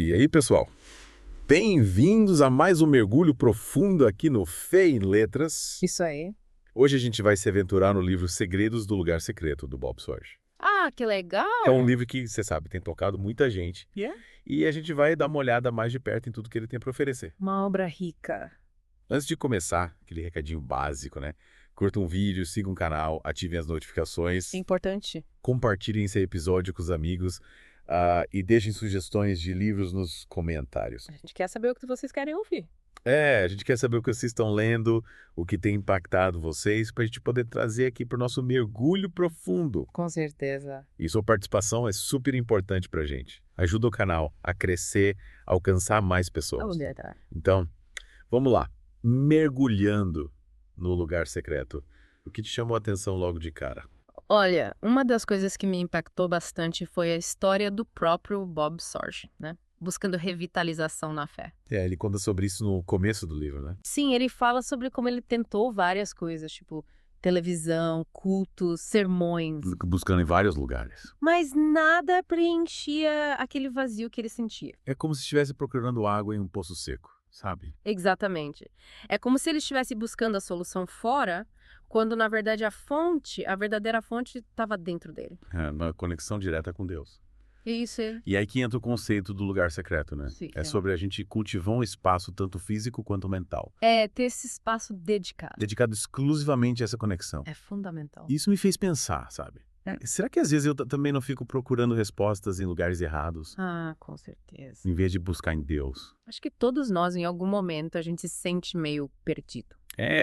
E aí, pessoal? Bem-vindos a mais um mergulho profundo aqui no Fé em Letras. Isso aí. Hoje a gente vai se aventurar no livro Segredos do Lugar Secreto, do Bob Sorge. Ah, que legal! É um livro que, você sabe, tem tocado muita gente. Yeah. E a gente vai dar uma olhada mais de perto em tudo que ele tem para oferecer. Uma obra rica. Antes de começar, aquele recadinho básico, né? Curta um vídeo, siga um canal, ativem as notificações. Importante. Compartilhem esse episódio com os amigos. E deixem sugestões de livros nos comentários. A gente quer saber o que vocês querem ouvir. A gente quer saber o que vocês estão lendo, o que tem impactado vocês, para a gente poder trazer aqui para o nosso mergulho profundo. Com certeza. E sua participação é super importante para a gente. Ajuda o canal a crescer, a alcançar mais pessoas. Então, vamos lá. Mergulhando no lugar secreto. O que te chamou a atenção logo de cara? Olha, uma das coisas que me impactou bastante foi a história do próprio Bob Sorge, né? Buscando revitalização na fé. Ele conta sobre isso no começo do livro, né? Sim, ele fala sobre como ele tentou várias coisas, tipo televisão, cultos, sermões. Buscando em vários lugares. Mas nada preenchia aquele vazio que ele sentia. É como se estivesse procurando água em um poço seco, sabe? Exatamente. É como se ele estivesse buscando a solução fora, quando na verdade a verdadeira fonte estava dentro dele. Uma conexão direta com Deus. Isso é. E aí que entra o conceito do lugar secreto, né? Sim, É sobre a gente cultivar um espaço tanto físico quanto mental. É ter esse espaço dedicado. Dedicado exclusivamente a essa conexão. É fundamental. Isso me fez pensar, sabe? Será que às vezes eu também não fico procurando respostas em lugares errados, Ah, com certeza. em vez de buscar em Deus? Acho que todos nós, em algum momento, a gente se sente meio perdido.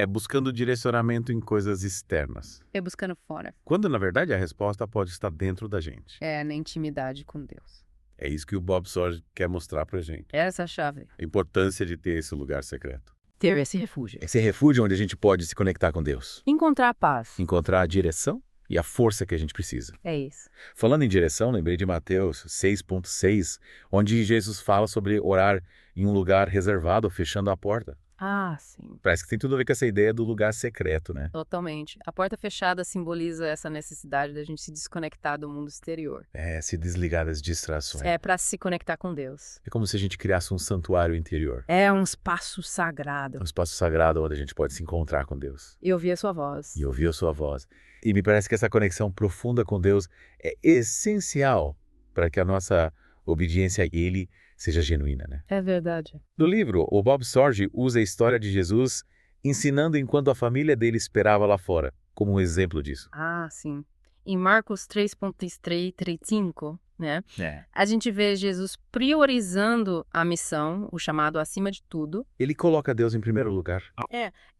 Buscando direcionamento em coisas externas. É buscando fora. Quando, na verdade, a resposta pode estar dentro da gente. É na intimidade com Deus. É isso que o Bob Sorge quer mostrar pra gente. Essa é a chave. A importância de ter esse lugar secreto. Ter esse refúgio. Esse refúgio onde a gente pode se conectar com Deus. Encontrar a paz. Encontrar a direção e a força que a gente precisa. É isso. Falando em direção, lembrei de Mateus 6,6, onde Jesus fala sobre orar em um lugar reservado, fechando a porta. Ah, sim. Parece que tem tudo a ver com essa ideia do lugar secreto, né? Totalmente. A porta fechada simboliza essa necessidade da gente se desconectar do mundo exterior. Se desligar das distrações. É para se conectar com Deus. É como se a gente criasse um santuário interior. É um espaço sagrado. Um espaço sagrado onde a gente pode se encontrar com Deus. E ouvir a sua voz. E ouvir a sua voz. E me parece que essa conexão profunda com Deus é essencial para que a nossa obediência a Ele seja genuína, né? É verdade. No livro, o Bob Sorge usa a história de Jesus ensinando enquanto a família dele esperava lá fora, como um exemplo disso. Ah, sim. Em Marcos 3,335, né? A gente vê Jesus priorizando a missão, o chamado acima de tudo. Ele coloca Deus em primeiro lugar.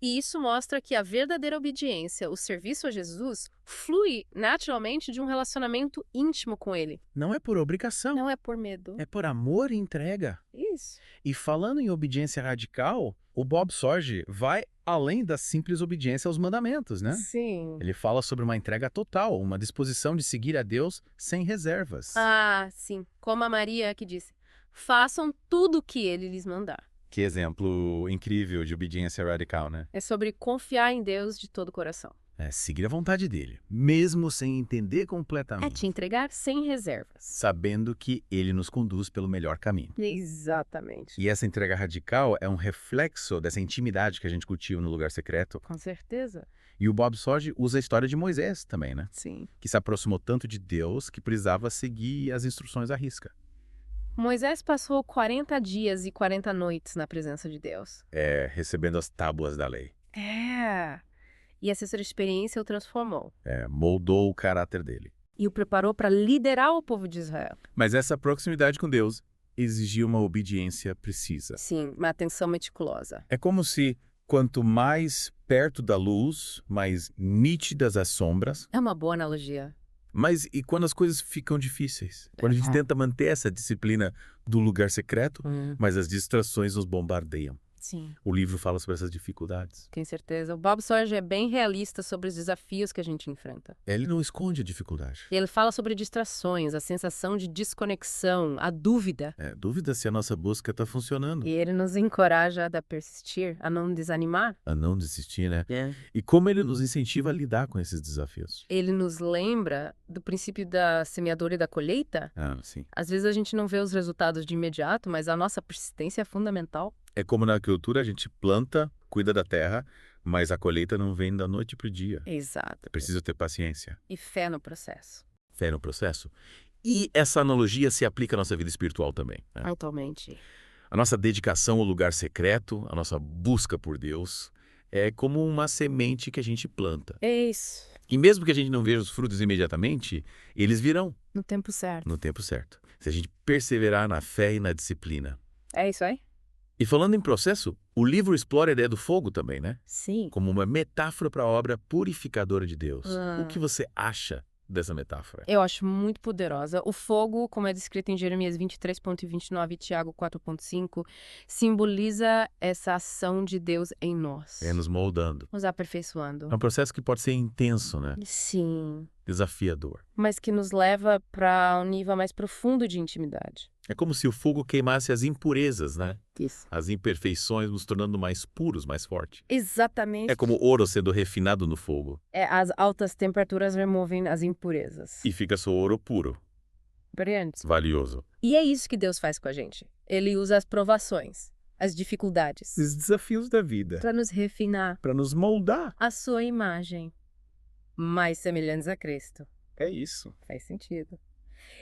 E isso mostra que a verdadeira obediência, o serviço a Jesus, flui naturalmente de um relacionamento íntimo com Ele. Não é por obrigação, Não é por medo. é por amor e entrega. Isso. E falando em obediência radical, o Bob Sorge vai além da simples obediência aos mandamentos, né? Sim. Ele fala sobre uma entrega total, uma disposição de seguir a Deus sem reservas. Ah, sim. Como a Maria que disse, façam tudo o que Ele lhes mandar. Que exemplo incrível de obediência radical, né? É sobre confiar em Deus de todo o coração. Seguir a vontade dele, mesmo sem entender É completamente. te entregar sem reservas. Sabendo que ele nos conduz pelo melhor caminho. Exatamente. E essa entrega radical é um reflexo dessa intimidade que a gente cultiva no lugar secreto. Com certeza. E o Bob Sorge usa a história de Moisés também, né? Sim. Que se aproximou tanto de Deus que precisava seguir as instruções à risca. Moisés passou 40 dias e 40 noites na presença de Deus. Recebendo as tábuas da lei. E essa experiência o transformou. Moldou o caráter dele. E o preparou para liderar o povo de Israel. Mas essa proximidade com Deus exigia uma obediência precisa. Sim, uma atenção meticulosa. É como se, quanto mais perto da luz, mais nítidas as sombras. É uma boa analogia. Mas e quando as coisas ficam difíceis? Quando a gente tenta manter essa disciplina do lugar secreto, mas as distrações nos bombardeiam. Sim. O livro fala sobre essas dificuldades. Com certeza. O Bob Sorge é bem realista sobre os desafios que a gente enfrenta. Ele não esconde a dificuldade. Ele fala sobre distrações, a sensação de desconexão, a dúvida. Dúvida se a nossa busca está funcionando. E ele nos encoraja a persistir, a não desanimar. A não desistir, né? E como ele nos incentiva a lidar com esses desafios. Ele nos lembra do princípio da semeadura e da colheita. Sim. Às vezes a gente não vê os resultados de imediato, mas a nossa persistência é fundamental. É como na agricultura, a gente planta, cuida da terra, mas a colheita não vem da noite para o dia. Exato. É preciso ter paciência. E fé no processo. Fé no processo. E essa analogia se aplica à nossa vida espiritual também. Né? Totalmente. A nossa dedicação ao lugar secreto, a nossa busca por Deus, é como uma semente que a gente planta. É isso. E mesmo que a gente não veja os frutos imediatamente, eles virão. No tempo certo. No tempo certo. Se a gente perseverar na fé e na disciplina. É isso aí? E falando em processo, o livro explora a ideia do fogo também, né? Sim. Como uma metáfora para a obra purificadora de Deus. O que você acha dessa metáfora? Eu acho muito poderosa. O fogo, como é descrito em Jeremias 23.29 e Tiago 4.5, simboliza essa ação de Deus em nós. Nos moldando. Nos aperfeiçoando. É um processo que pode ser intenso, né? Sim. Desafiador. Mas que nos leva para um nível mais profundo de intimidade. É como se o fogo queimasse as impurezas, né? Isso. As imperfeições nos tornando mais puros, mais fortes. Exatamente. É como ouro sendo refinado no fogo. As altas temperaturas removem as impurezas. E fica só ouro puro. Brilhante. Valioso. E é isso que Deus faz com a gente. Ele usa as provações, as dificuldades. Os desafios da vida. Para nos refinar. Para nos moldar. A sua imagem. Mais semelhantes a Cristo. É isso. Faz sentido.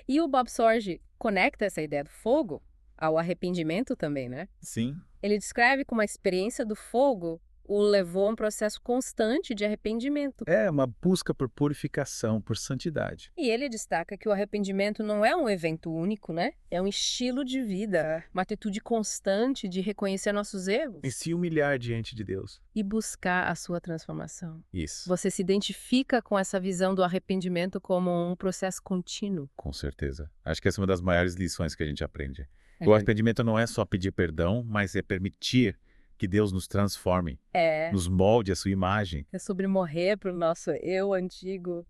E o Bob Sorge conecta essa ideia do fogo ao arrependimento também, né? Sim. Ele descreve como a experiência do fogo o levou a um processo constante de arrependimento. É uma busca por purificação, por santidade. E ele destaca que o arrependimento não é um evento único, né? É um estilo de vida, uma atitude constante de reconhecer nossos erros. E se humilhar diante de Deus. E buscar a sua transformação. Isso. Você se identifica com essa visão do arrependimento como um processo contínuo. Com certeza. Acho que essa é uma das maiores lições que a gente aprende. O arrependimento não é só pedir perdão, mas é permitir que Deus nos transforme, nos molde a sua imagem. É sobre morrer para o nosso eu antigo,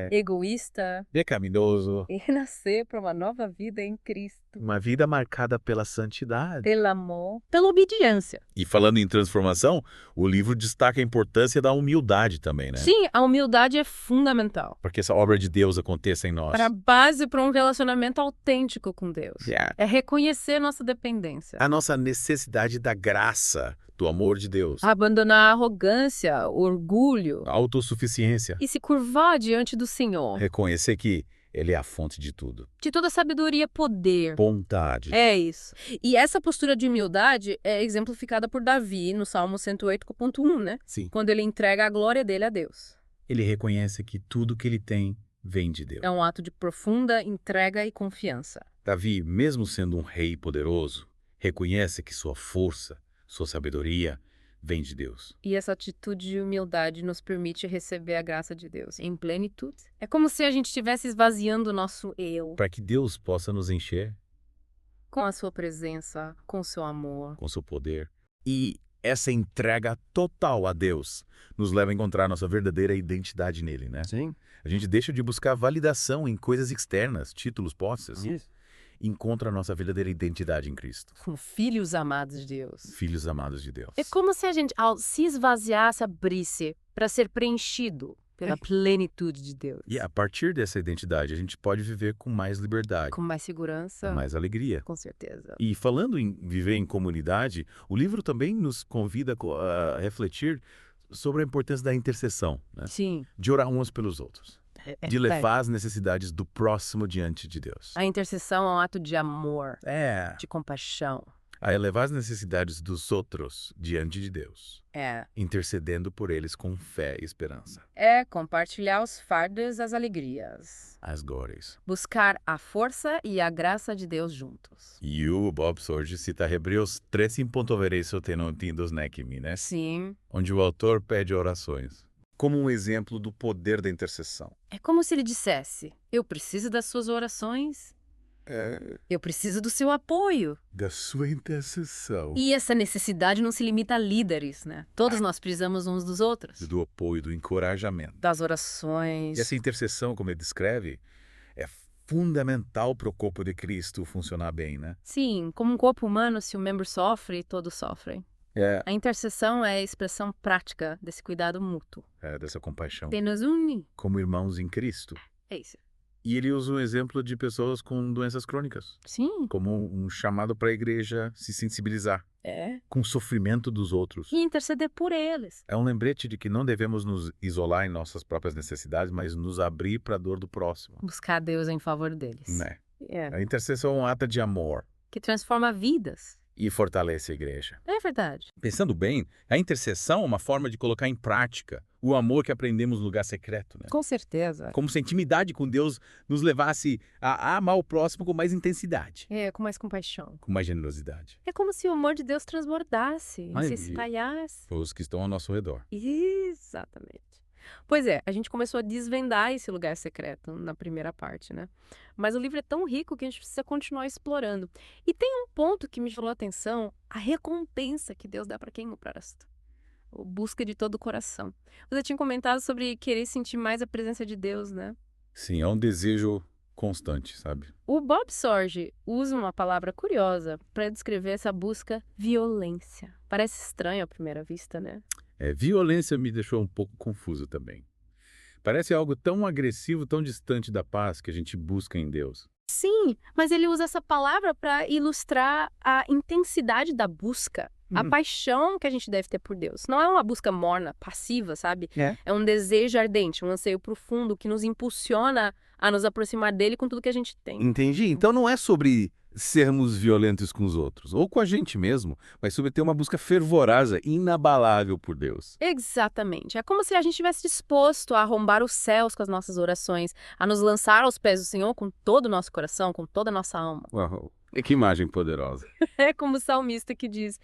egoísta, pecaminoso, e renascer para uma nova vida em Cristo. Uma vida marcada pela santidade, pelo amor, pela obediência. E falando em transformação, o livro destaca a importância da humildade também, né? Sim, a humildade é fundamental. Para que essa obra de Deus aconteça em nós. Para a base para um relacionamento autêntico com Deus. É reconhecer nossa dependência. A nossa necessidade da graça, do amor de Deus. Abandonar a arrogância, o orgulho. A autossuficiência. E se curvar diante do Senhor. Reconhecer que Ele é a fonte de tudo. De toda sabedoria, poder. Vontade. É isso. E essa postura de humildade é exemplificada por Davi no Salmo 108.1, né? Sim. Quando ele entrega a glória dele a Deus. Ele reconhece que tudo que ele tem vem de Deus. É um ato de profunda entrega e confiança. Davi, mesmo sendo um rei poderoso, reconhece que sua força, sua sabedoria vem de Deus. E essa atitude de humildade nos permite receber a graça de Deus em plenitude. É como se a gente estivesse esvaziando o nosso eu. Para que Deus possa nos encher. Com a sua presença, com o seu amor. Com o seu poder. E essa entrega total a Deus nos leva a encontrar nossa verdadeira identidade nele, né? Sim. A gente deixa de buscar validação em coisas externas, títulos, posses. Isso. Encontra a nossa verdadeira identidade em Cristo. Como filhos amados de Deus. Filhos amados de Deus. É como se a gente, ao se esvaziar, se abrisse para ser preenchido pela plenitude de Deus. E a partir dessa identidade, a gente pode viver com mais liberdade. Com mais segurança. Com mais alegria. Com certeza. E falando em viver em comunidade, o livro também nos convida a refletir sobre a importância da intercessão. Né? Sim. De orar uns pelos outros. De levar as necessidades do próximo diante de Deus. A intercessão é um ato de amor, de compaixão. A elevar as necessidades dos outros diante de Deus. Intercedendo por eles com fé e esperança. Compartilhar os fardos, as alegrias. As glórias. Buscar a força e a graça de Deus juntos. E o Bob Sorge cita Hebreus 13.8 tenontindos nekimi, né? Sim. Onde o autor pede orações. Como um exemplo do poder da intercessão. É como se ele dissesse, eu preciso das suas orações Eu preciso do seu apoio. Da sua intercessão. E essa necessidade não se limita a líderes, né? Todos nós precisamos uns dos outros. Do apoio, do encorajamento. Das orações. E essa intercessão, como ele descreve, é fundamental para o corpo de Cristo funcionar bem, né? Sim, como um corpo humano, se um membro sofre, todos sofrem. A intercessão é a expressão prática desse cuidado mútuo. Dessa compaixão. Que nos une. Como irmãos em Cristo. É isso. E ele usa um exemplo de pessoas com doenças crônicas. Sim. Como um chamado para a igreja se sensibilizar. Com o sofrimento dos outros. E interceder por eles. É um lembrete de que não devemos nos isolar em nossas próprias necessidades, mas nos abrir para a dor do próximo. Buscar Deus em favor deles. Né? A intercessão é um ato de amor. Que transforma vidas. E fortalece a igreja. É verdade. Pensando bem, a intercessão é uma forma de colocar em prática o amor que aprendemos no lugar secreto, né? Com certeza. Como se a intimidade com Deus nos levasse a amar o próximo com mais intensidade. Com mais compaixão. Com mais generosidade. É como se o amor de Deus transbordasse, se espalhasse. Os que estão ao nosso redor. Exatamente. Pois é, a gente começou a desvendar esse lugar secreto na primeira parte, né? Mas o livro é tão rico que a gente precisa continuar explorando. E tem um ponto que me chamou a atenção, a recompensa que Deus dá para quem o presta. A busca de todo o coração. Você tinha comentado sobre querer sentir mais a presença de Deus, né? Sim, é um desejo constante, sabe? O Bob Sorge usa uma palavra curiosa para descrever essa busca: violência. Parece estranho à primeira vista, né? Violência me deixou um pouco confuso também. Parece algo tão agressivo, tão distante da paz que a gente busca em Deus. Sim, mas ele usa essa palavra para ilustrar a intensidade da busca, a paixão que a gente deve ter por Deus. Não é uma busca morna, passiva, sabe? É um desejo ardente, um anseio profundo que nos impulsiona a nos aproximar dele com tudo que a gente tem. Entendi. Então não é sobre sermos violentos com os outros, ou com a gente mesmo, mas sobre ter uma busca fervorosa, inabalável por Deus. Exatamente. É como se a gente estivesse disposto a arrombar os céus com as nossas orações, a nos lançar aos pés do Senhor com todo o nosso coração, com toda a nossa alma. Uau, que imagem poderosa. É como o salmista que diz: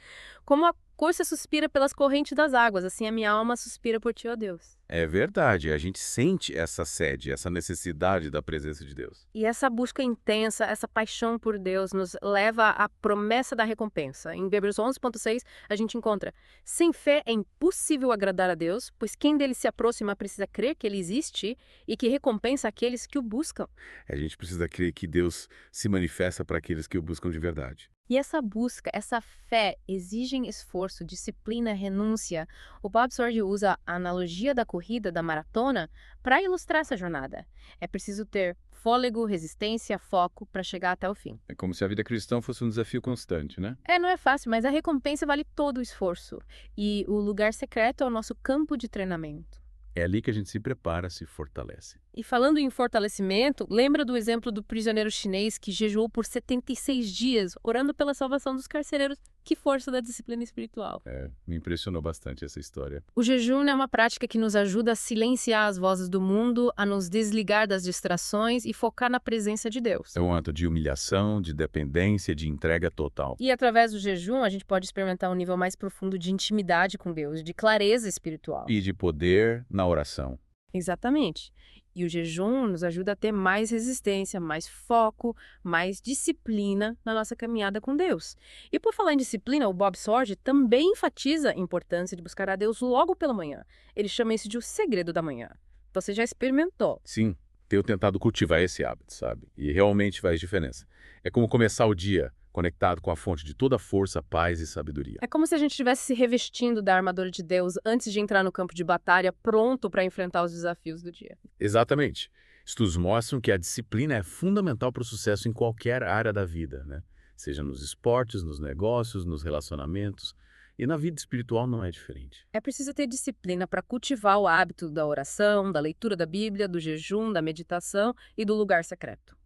como a corça suspira pelas correntes das águas, assim a minha alma suspira por ti, ó Deus. É verdade, a gente sente essa sede, essa necessidade da presença de Deus. E essa busca intensa, essa paixão por Deus nos leva à promessa da recompensa. Em Hebreus 11.6 a gente encontra: sem fé é impossível agradar a Deus, pois quem dele se aproxima precisa crer que ele existe e que recompensa aqueles que o buscam. A gente precisa crer que Deus se manifesta para aqueles que o buscam de verdade. E essa busca, essa fé, exigem esforço, disciplina, renúncia. O Bob Sorge usa a analogia da corrida, da maratona, para ilustrar essa jornada. É preciso ter fôlego, resistência, foco para chegar até o fim. É como se a vida cristã fosse um desafio constante, né? Não é fácil, mas a recompensa vale todo o esforço. E o lugar secreto é o nosso campo de treinamento. É ali que a gente se prepara, se fortalece. E falando em fortalecimento, lembra do exemplo do prisioneiro chinês que jejuou por 76 dias, orando pela salvação dos carcereiros? Que força da disciplina espiritual. Me impressionou bastante essa história. O jejum é uma prática que nos ajuda a silenciar as vozes do mundo, a nos desligar das distrações e focar na presença de Deus. É um ato de humilhação, de dependência, de entrega total. E através do jejum, a gente pode experimentar um nível mais profundo de intimidade com Deus, de clareza espiritual. E de poder na oração. Exatamente. E o jejum nos ajuda a ter mais resistência, mais foco, mais disciplina na nossa caminhada com Deus. E por falar em disciplina, o Bob Sorge também enfatiza a importância de buscar a Deus logo pela manhã. Ele chama isso de o segredo da manhã. Você já experimentou? Sim, tenho tentado cultivar esse hábito, sabe? E realmente faz diferença. É como começar o dia conectado com a fonte de toda força, paz e sabedoria. É como se a gente estivesse se revestindo da armadura de Deus antes de entrar no campo de batalha, pronto para enfrentar os desafios do dia. Exatamente. Estudos mostram que a disciplina é fundamental para o sucesso em qualquer área da vida, né? Seja nos esportes, nos negócios, nos relacionamentos. E na vida espiritual não é diferente. É preciso ter disciplina para cultivar o hábito da oração, da leitura da Bíblia, do jejum, da meditação e do lugar secreto.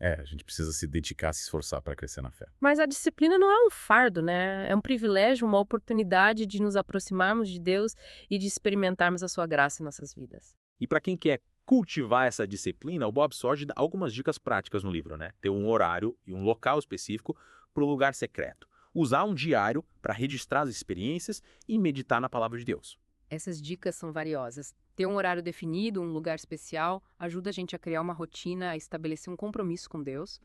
A gente precisa se dedicar, se esforçar para crescer na fé. Mas a disciplina não é um fardo, né? É um privilégio, uma oportunidade de nos aproximarmos de Deus e de experimentarmos a sua graça em nossas vidas. E para quem quer cultivar essa disciplina, o Bob Sorge dá algumas dicas práticas no livro, né? Ter um horário e um local específico para o lugar secreto. Usar um diário para registrar as experiências e meditar na palavra de Deus. Essas dicas são valiosas. Ter um horário definido, um lugar especial, ajuda a gente a criar uma rotina, a estabelecer um compromisso com Deus.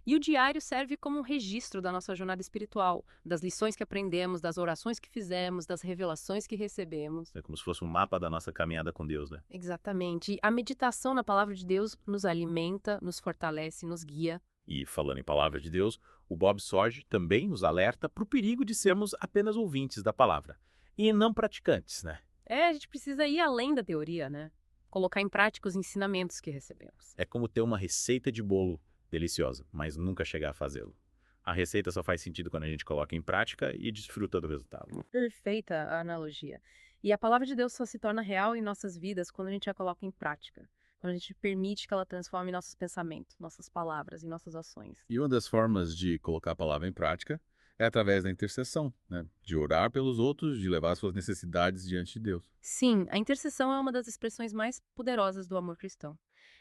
E o diário serve como um registro da nossa jornada espiritual, das lições que aprendemos, das orações que fizemos, das revelações que recebemos. É como se fosse um mapa da nossa caminhada com Deus, né? Exatamente. E a meditação na palavra de Deus nos alimenta, nos fortalece, nos guia. E falando em palavra de Deus, o Bob Sorge também nos alerta para o perigo de sermos apenas ouvintes da palavra e não praticantes, né? A gente precisa ir além da teoria, né? Colocar em prática os ensinamentos que recebemos. É como ter uma receita de bolo deliciosa, mas nunca chegar a fazê-lo. A receita só faz sentido quando a gente coloca em prática e desfruta do resultado. Perfeita a analogia. E a palavra de Deus só se torna real em nossas vidas quando a gente a coloca em prática. Quando a gente permite que ela transforme nossos pensamentos, nossas palavras e nossas ações. E uma das formas de colocar a palavra em prática é através da intercessão, né? De orar pelos outros, de levar suas necessidades diante de Deus. Sim, a intercessão é uma das expressões mais poderosas do amor cristão.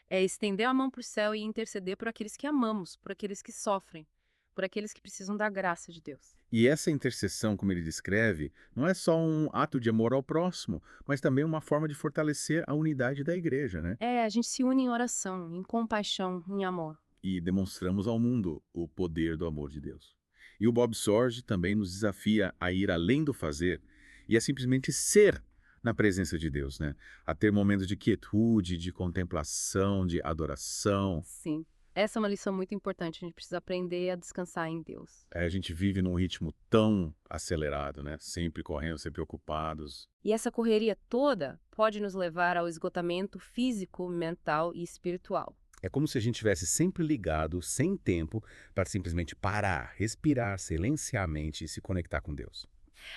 É estender a mão para o céu e interceder por aqueles que amamos, por aqueles que sofrem, por aqueles que precisam da graça de Deus. E essa intercessão, como ele descreve, não é só um ato de amor ao próximo, mas também uma forma de fortalecer a unidade da igreja, né? A gente se une em oração, em compaixão, em amor. E demonstramos ao mundo o poder do amor de Deus. E o Bob Sorge também nos desafia a ir além do fazer e a simplesmente ser na presença de Deus, né? A ter momentos de quietude, de contemplação, de adoração. Sim, essa é uma lição muito importante. A gente precisa aprender a descansar em Deus. A gente vive num ritmo tão acelerado, né? Sempre correndo, sempre ocupados. E essa correria toda pode nos levar ao esgotamento físico, mental e espiritual. É como se a gente estivesse sempre ligado, sem tempo, para simplesmente parar, respirar, silenciar a mente e se conectar com Deus.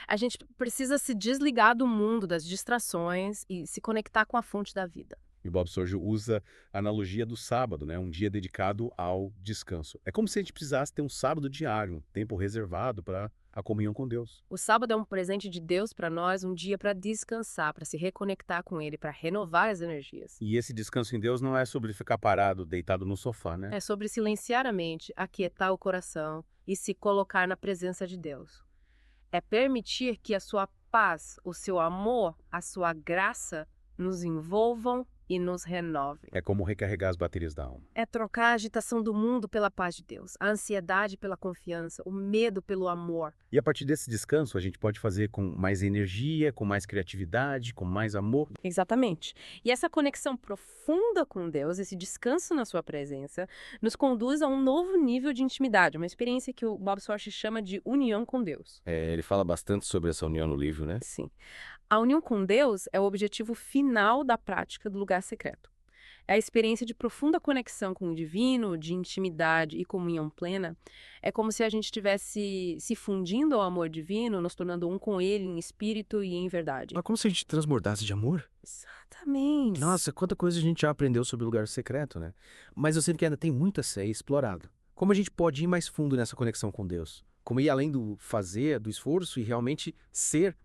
A gente precisa se desligar do mundo, das distrações e se conectar com a fonte da vida. E o Bob Sorge usa a analogia do sábado, né? Um dia dedicado ao descanso. É como se a gente precisasse ter um sábado diário, um tempo reservado para a comunhão com Deus. O sábado é um presente de Deus para nós, um dia para descansar, para se reconectar com Ele, para renovar as energias. E esse descanso em Deus não é sobre ficar parado, deitado no sofá, né? É sobre silenciar a mente, aquietar o coração e se colocar na presença de Deus. É permitir que a sua paz, o seu amor, a sua graça nos envolvam e nos renovem. É como recarregar as baterias da alma. É trocar a agitação do mundo pela paz de Deus, a ansiedade pela confiança, o medo pelo amor. E a partir desse descanso, a gente pode fazer com mais energia, com mais criatividade, com mais amor. Exatamente. E essa conexão profunda com Deus, esse descanso na sua presença, nos conduz a um novo nível de intimidade, uma experiência que o Bob Sorge chama de união com Deus. Ele fala bastante sobre essa união no livro, né? Sim. A união com Deus é o objetivo final da prática do lugar secreto. É a experiência de profunda conexão com o divino, de intimidade e comunhão plena. É como se a gente estivesse se fundindo ao amor divino, nos tornando um com ele em espírito e em verdade. Mas como se a gente transbordasse de amor? Exatamente. Nossa, quanta coisa a gente já aprendeu sobre o lugar secreto, né? Mas eu sinto que ainda tem muito a ser explorado. Como a gente pode ir mais fundo nessa conexão com Deus? Como ir além do fazer, do esforço e realmente ser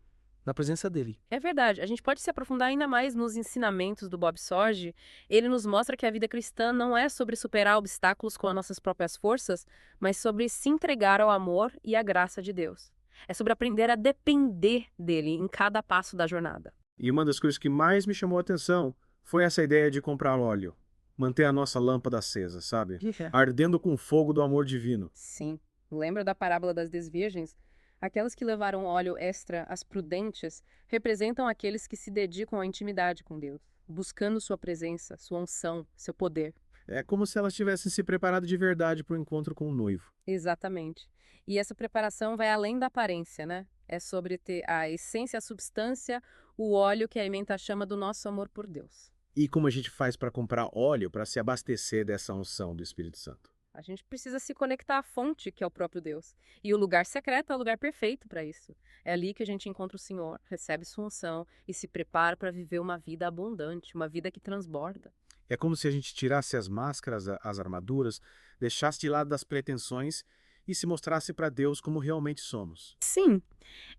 na presença dele. É verdade, a gente pode se aprofundar ainda mais nos ensinamentos do Bob Sorge. Ele nos mostra que a vida cristã não é sobre superar obstáculos com as nossas próprias forças, mas sobre se entregar ao amor e à graça de Deus. É sobre aprender a depender dele em cada passo da jornada. E uma das coisas que mais me chamou a atenção foi essa ideia de comprar óleo. Manter a nossa lâmpada acesa, sabe? Ardendo com o fogo do amor divino. Sim. Lembra da parábola das 10 virgens? Aquelas que levaram óleo extra, as prudentes, representam aqueles que se dedicam à intimidade com Deus, buscando sua presença, sua unção, seu poder. É como se elas tivessem se preparado de verdade para o encontro com o noivo. Exatamente. E essa preparação vai além da aparência, né? É sobre ter a essência, a substância, o óleo que alimenta a chama do nosso amor por Deus. E como a gente faz para comprar óleo para se abastecer dessa unção do Espírito Santo? A gente precisa se conectar à fonte, que é o próprio Deus. E o lugar secreto é o lugar perfeito para isso. É ali que a gente encontra o Senhor, recebe sua unção e se prepara para viver uma vida abundante, uma vida que transborda. É como se a gente tirasse as máscaras, as armaduras, deixasse de lado das pretensões e se mostrasse para Deus como realmente somos. Sim,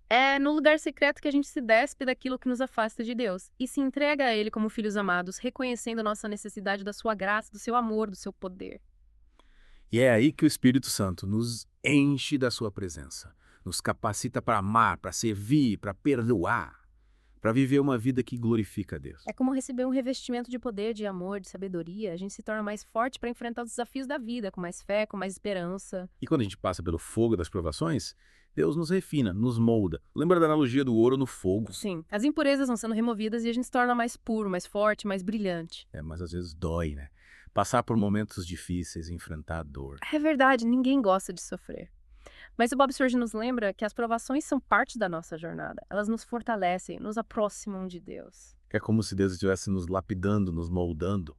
é no lugar secreto que a gente se despe daquilo que nos afasta de Deus e se entrega a Ele como filhos amados, reconhecendo a nossa necessidade da sua graça, do seu amor, do seu poder. E é aí que o Espírito Santo nos enche da sua presença, nos capacita para amar, para servir, para perdoar. para viver uma vida que glorifica a Deus. É como receber um revestimento de poder, de amor, de sabedoria. A gente se torna mais forte para enfrentar os desafios da vida, com mais fé, com mais esperança. E quando a gente passa pelo fogo das provações, Deus nos refina, nos molda. Lembra da analogia do ouro no fogo? Sim, as impurezas vão sendo removidas e a gente se torna mais puro, mais forte, mais brilhante. Mas às vezes dói, né? Passar por momentos difíceis, enfrentar a dor. É verdade, ninguém gosta de sofrer. Mas o Bob Sorge nos lembra que as provações são parte da nossa jornada. Elas nos fortalecem, nos aproximam de Deus. É como se Deus estivesse nos lapidando, nos moldando,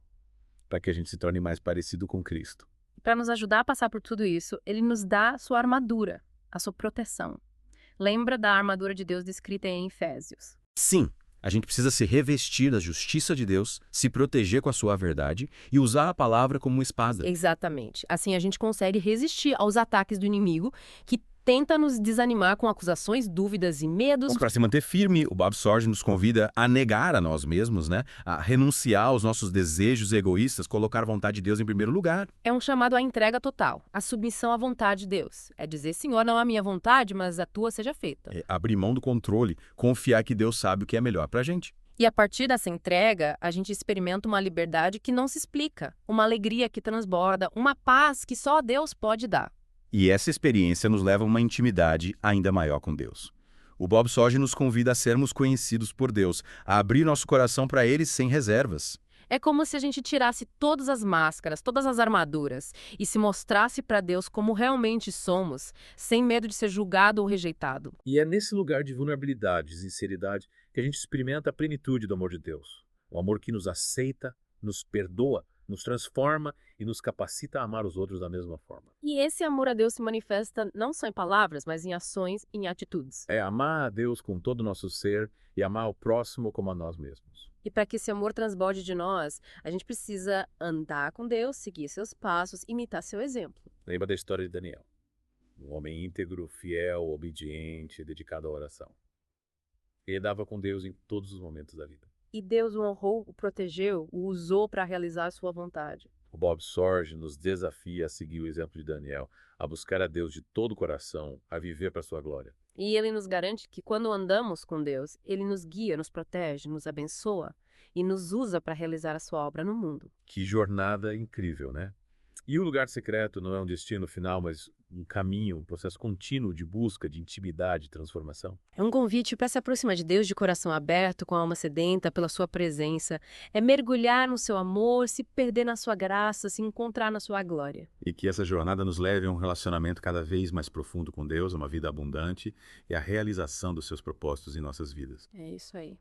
para que a gente se torne mais parecido com Cristo. Para nos ajudar a passar por tudo isso, ele nos dá sua armadura, a sua proteção. Lembra da armadura de Deus descrita em Efésios? Sim, a gente precisa se revestir da justiça de Deus, se proteger com a sua verdade e usar a palavra como uma espada. Exatamente. Assim a gente consegue resistir aos ataques do inimigo que tenta nos desanimar com acusações, dúvidas e medos. Para se manter firme, o Bob Sorge nos convida a negar a nós mesmos, né? A renunciar aos nossos desejos egoístas, colocar a vontade de Deus em primeiro lugar. É um chamado à entrega total, à submissão à vontade de Deus. É dizer, Senhor, não a minha vontade, mas a tua seja feita. É abrir mão do controle, confiar que Deus sabe o que é melhor pra gente. E a partir dessa entrega, a gente experimenta uma liberdade que não se explica, uma alegria que transborda, uma paz que só Deus pode dar. E essa experiência nos leva a uma intimidade ainda maior com Deus. O Bob Sorge nos convida a sermos conhecidos por Deus, a abrir nosso coração para Ele sem reservas. É como se a gente tirasse todas as máscaras, todas as armaduras e se mostrasse para Deus como realmente somos, sem medo de ser julgado ou rejeitado. E é nesse lugar de vulnerabilidade, de sinceridade, que a gente experimenta a plenitude do amor de Deus. O amor que nos aceita, nos perdoa, nos transforma e nos capacita a amar os outros da mesma forma. E esse amor a Deus se manifesta não só em palavras, mas em ações e em atitudes. É amar a Deus com todo o nosso ser e amar o próximo como a nós mesmos. E para que esse amor transborde de nós, a gente precisa andar com Deus, seguir seus passos, imitar seu exemplo. Lembra da história de Daniel? Um homem íntegro, fiel, obediente, dedicado à oração. Ele dava com Deus em todos os momentos da vida. E Deus o honrou, o protegeu, o usou para realizar a sua vontade. O Bob Sorge nos desafia a seguir o exemplo de Daniel, a buscar a Deus de todo o coração, a viver para a sua glória. E ele nos garante que quando andamos com Deus, ele nos guia, nos protege, nos abençoa e nos usa para realizar a sua obra no mundo. Que jornada incrível, né? E o lugar secreto não é um destino final, mas um caminho, um processo contínuo de busca, de intimidade, de transformação. É um convite para se aproximar de Deus de coração aberto, com a alma sedenta pela sua presença. É mergulhar no seu amor, se perder na sua graça, se encontrar na sua glória. E que essa jornada nos leve a um relacionamento cada vez mais profundo com Deus, a uma vida abundante e a realização dos seus propósitos em nossas vidas. É isso aí.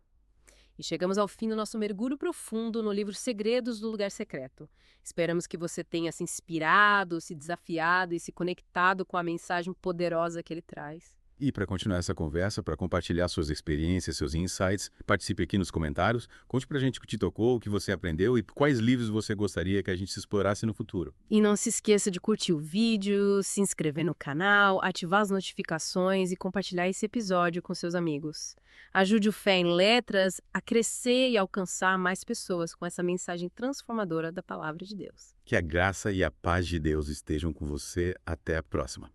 E chegamos ao fim do nosso mergulho profundo no livro Segredos do Lugar Secreto. Esperamos que você tenha se inspirado, se desafiado e se conectado com a mensagem poderosa que ele traz. E para continuar essa conversa, para compartilhar suas experiências, seus insights, participe aqui nos comentários, conte pra gente o que te tocou, o que você aprendeu e quais livros você gostaria que a gente se explorasse no futuro. E não se esqueça de curtir o vídeo, se inscrever no canal, ativar as notificações e compartilhar esse episódio com seus amigos. Ajude o Fé em Letras a crescer e alcançar mais pessoas com essa mensagem transformadora da Palavra de Deus. Que a graça e a paz de Deus estejam com você. Até a próxima.